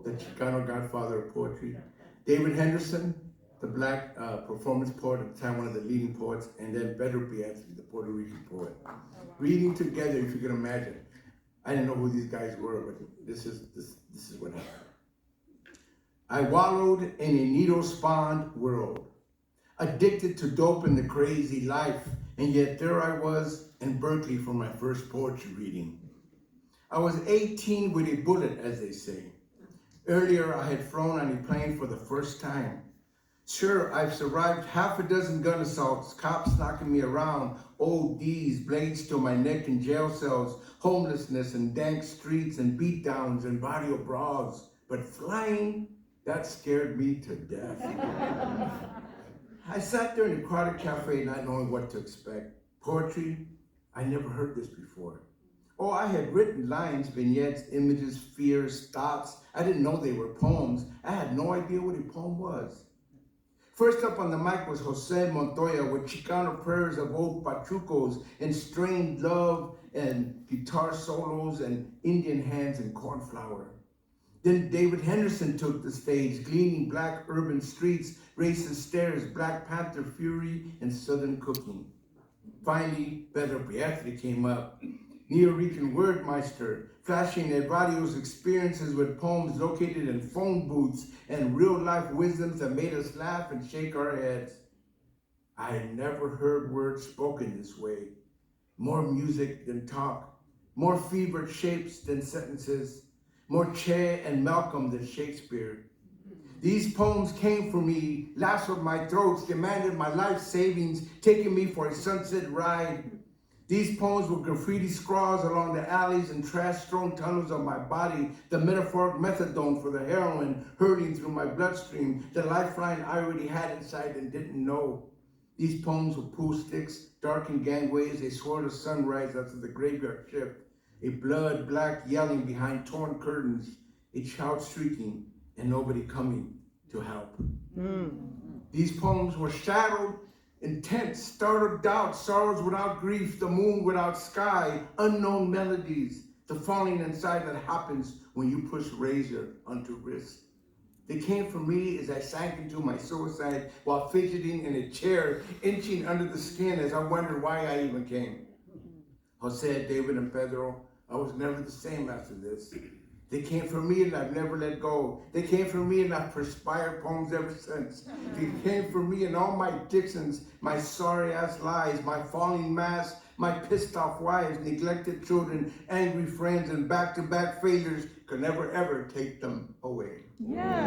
the Chicano godfather of poetry. David Henderson, the black performance poet at the time, one of the leading poets, and then Pedro Piazzi, the Puerto Rican poet. Reading together, if you can imagine. I didn't know who these guys were, but this is what happened. I wallowed in a needle-spawned world, addicted to dope and the crazy life, and yet there I was in Berkeley for my first poetry reading. I was 18 with a bullet, as they say. Earlier, I had flown on a plane for the first time. Sure, I've survived half a dozen gun assaults, cops knocking me around, ODs, blades to my neck in jail cells, homelessness and dank streets and beatdowns and barrio brawls. But flying, that scared me to death. I sat there in a crowded cafe not knowing what to expect. Poetry? I never heard this before. Oh, I had written lines, vignettes, images, fears, thoughts. I didn't know they were poems. I had no idea what a poem was. First up on the mic was Jose Montoya with Chicano prayers of old pachucos and strained love and guitar solos and Indian hands and cornflower. Then David Henderson took the stage, gleaming black urban streets, racist stares, Black Panther fury, and Southern cooking. Finally, Pedro Piazzi came up, Neo-Rican wordmeister, flashing Evadio's experiences with poems located in phone booths and real-life wisdoms that made us laugh and shake our heads. I had never heard words spoken this way. More music than talk, more fevered shapes than sentences, more Che and Malcolm than Shakespeare. These poems came for me, lassoed my throats, demanded my life savings, taking me for a sunset ride. These poems were graffiti scrawls along the alleys and trash-strewn tunnels of my body, the metaphoric methadone for the heroin hurling through my bloodstream, the lifeline I already had inside and didn't know. These poems were pool sticks, darkened gangways, a swirl of sunrise after the graveyard shift, a blood-black yelling behind torn curtains, a child shrieking, and nobody coming to help. These poems were shadowed, intense, startled doubt, sorrows without grief, the moon without sky, unknown melodies, the falling inside that happens when you push razor onto wrist. They came for me as I sank into my suicide while fidgeting in a chair, inching under the skin as I wondered why I even came. Jose, David, and Pedro, I was never the same after this. They came for me and I've never let go. They came for me and I've perspired poems ever since. They came for me and all my Dixons, my sorry ass lies, my falling masks, my pissed off wives, neglected children, angry friends, and back-to-back failures could never ever take them away. Yeah.